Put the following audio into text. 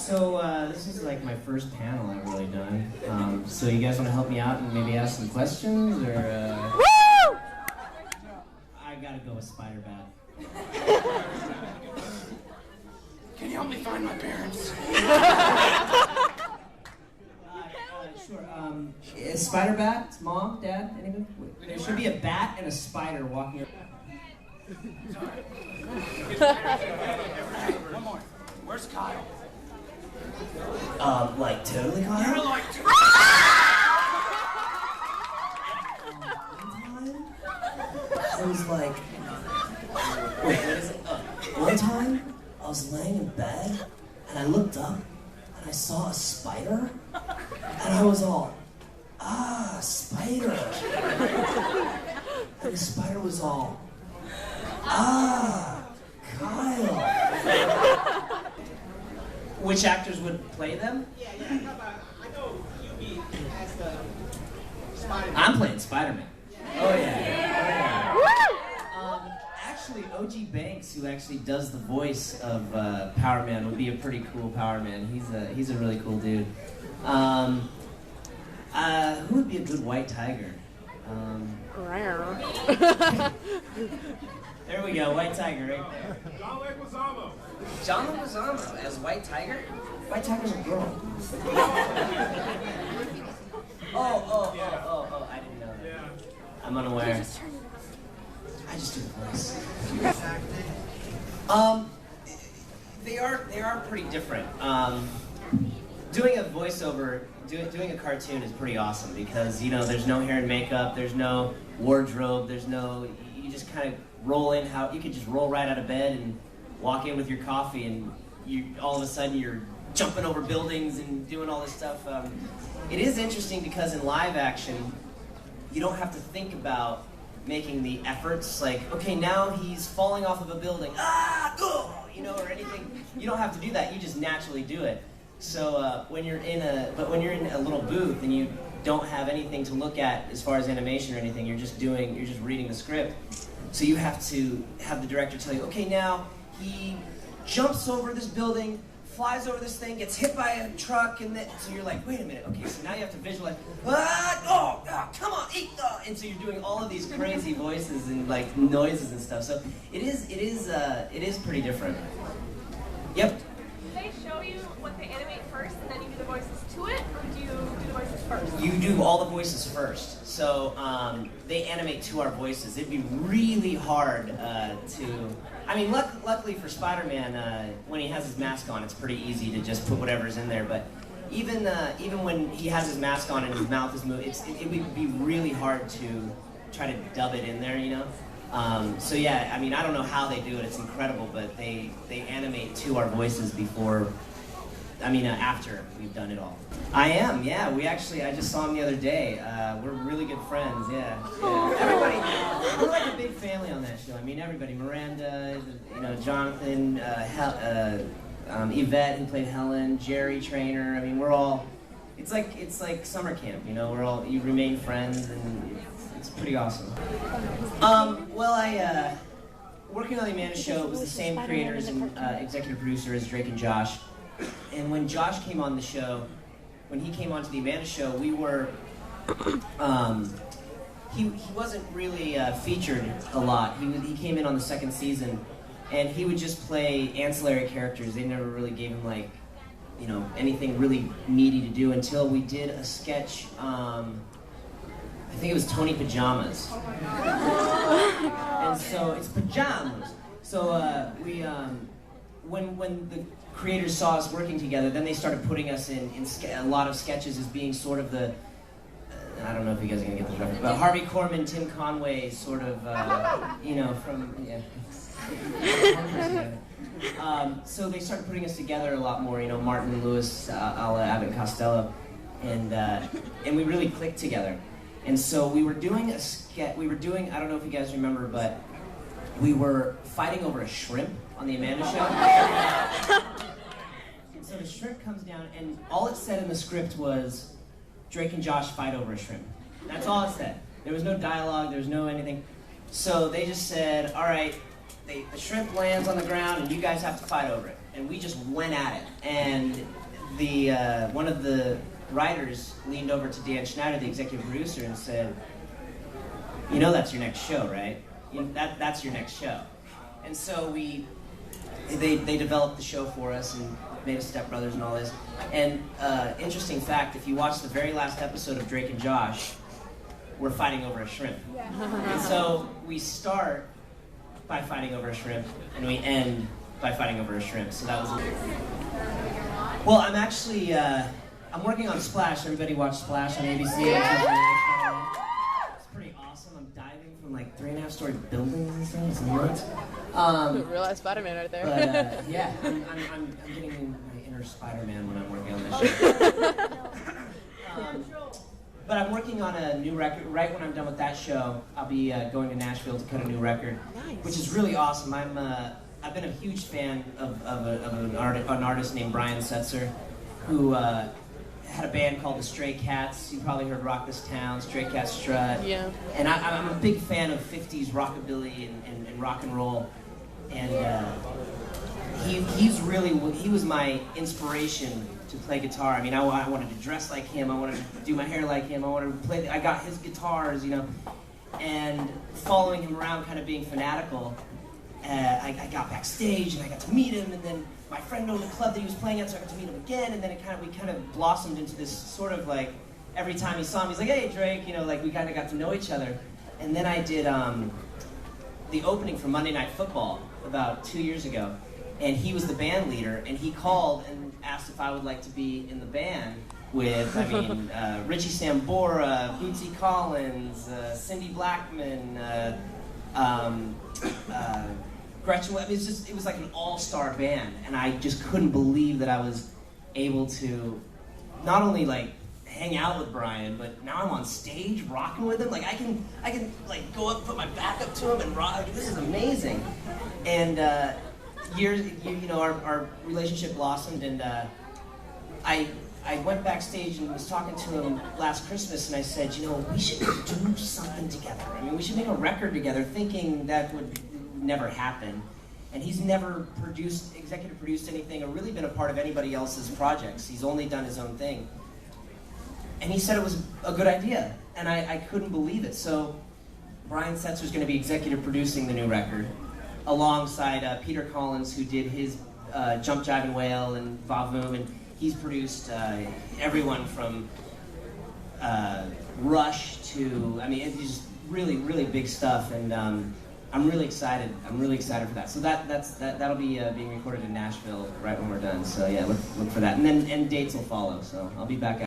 So this is like my first panel I've really done. So you guys want to help me out and maybe ask some questions, or? Woo! I gotta go with SpiderBat. Can you help me find my parents? Sure. Is SpiderBat mom, dad, anything? There should be a bat and a spider walking around. One more. Where's Kyle? Like totally Kyle? You're like It was like, wait, what is it? One time, I was laying in bed, and I looked up, and I saw a spider, and I was all, ah, spider. And the spider was all, ah, Kyle. Which actors would play them? Yeah. I know you be as the Spider-Man. I'm playing Spider-Man. Oh yeah. Actually, OG Banks, who actually does the voice of Power Man, would be a pretty cool Power Man. He's a really cool dude. Who would be a good White Tiger? There we go, White Tiger right there. John Leguizamo as White Tiger? White Tiger's a girl. Oh, I didn't know that. I'm unaware. I just do the voice. They are pretty different. Doing a voiceover, doing a cartoon is pretty awesome because, you know, there's no hair and makeup, there's no wardrobe, you just kind of roll in you could just roll right out of bed and walk in with your coffee and all of a sudden you're jumping over buildings and doing all this stuff. It is interesting because in live action, you don't have to think about making the efforts like, okay, now he's falling off of a building, or anything. You don't have to do that. You just naturally do it. So when you're in a little booth and you don't have anything to look at as far as animation or anything, you're just reading the script. So you have to have the director tell you, okay, now he jumps over this building, flies over this thing, gets hit by a truck, and then so you're like, wait a minute, okay, so now you have to visualize, come on, and so you're doing all of these crazy voices and like noises and stuff. So it is pretty different. Yep. Do they show you what they animate first and then you do the voices to it, or do you do the voices first? You do all the voices first. So they animate to our voices. It'd be really hard I mean, luckily for Spider-Man, when he has his mask on, it's pretty easy to just put whatever's in there. But even when he has his mask on and his mouth is moving, it would be really hard to try to dub it in there, you know? So yeah, I mean, I don't know how they do it. It's incredible, but they animate to our voices after we've done it all. I am, yeah. I just saw him the other day. We're really good friends, yeah. Everybody, we're like a big family on that show. I mean, everybody. Miranda, Jonathan, Yvette, who played Helen, Jerry Trainer. I mean, we're all. It's like summer camp, you know. You remain friends, and it's pretty awesome. Working on the Amanda Show, it was the same creators and executive producer as Drake and Josh. And when Josh came on the show, when he came onto the Amanda Show, we were, he wasn't really featured a lot. He came in on the second season, and he would just play ancillary characters. They never really gave him anything really meaty to do until we did a sketch. I think it was Tony Pajamas. And so it's pajamas. So when the creators saw us working together, then they started putting us in a lot of sketches as being sort of the, I don't know if you guys are going to get this reference, but Harvey Korman, Tim Conway, sort of, so they started putting us together a lot more, Martin Lewis, a la Abbott and Costello, and we really clicked together. And so we were doing a sketch, I don't know if you guys remember, but we were fighting over a shrimp on the Amanda Show. And so the shrimp comes down, and all it said in the script was, Drake and Josh fight over a shrimp. That's all it said. There was no dialogue, there was no anything. So they just said, all right, the shrimp lands on the ground, and you guys have to fight over it. and we just went at it. And the one of the writers leaned over to Dan Schneider, the executive producer, and said, "You know that's your next show, right? That's your next show." And so they developed the show for us and made us Step Brothers and all this. And interesting fact, if you watch the very last episode of Drake and Josh, we're fighting over a shrimp. And so we start by fighting over a shrimp, and we end by fighting over a shrimp. So that was well, I'm actually, I'm working on Splash. Everybody watch Splash on ABC? It's pretty awesome. I'm diving from like 3.5-story buildings and stuff. It's nuts. Real life Spider-Man right there. But yeah, I'm getting in my inner Spider-Man when I'm working on this show. But I'm working on a new record. Right when I'm done with that show, I'll be going to Nashville to cut a new record, which is really awesome. I've been a huge fan of an artist named Brian Setzer, who had a band called the Stray Cats. You probably heard Rock This Town, Stray Cats Strut. Yeah. And I'm a big fan of 50s rockabilly and rock and roll. And he was my inspiration to play guitar. I mean, I wanted to dress like him. I wanted to do my hair like him. I wanted to play. I got his guitars, you know. And following him around, kind of being fanatical, I got backstage and I got to meet him. And then my friend owned a club that he was playing at, so I got to meet him again. And then we kind of blossomed into this sort of like, every time he saw him, he's like, "Hey, Drake," you know, like we kind of got to know each other. And then I did the opening for Monday Night Football about 2 years ago. And he was the band leader, and he called and asked if I would like to be in the band with, Richie Sambora, Bootsy Collins, Cindy Blackman, Gretchen. I mean, it was like an all-star band, and I just couldn't believe that I was able to not only like hang out with Brian, but now I'm on stage rocking with him. Like I can like go up, put my back up to him, and rock. Like, this is amazing. And our relationship blossomed, and I went backstage and was talking to him last Christmas, and I said, you know, we should do something together. I mean, we should make a record together, thinking that would never happen. And he's never executive produced anything, or really been a part of anybody else's projects. He's only done his own thing. And he said it was a good idea, and I couldn't believe it. So Brian Setzer's going to be executive producing the new record, alongside Peter Collins, who did his Jump, Jive, and Wail and Vavoom, and he's produced everyone from Rush to, I mean, it's just really, really big stuff, and I'm really excited. I'm really excited for that. So that'll be being recorded in Nashville right when we're done. So yeah, look for that, and dates will follow. So I'll be back out.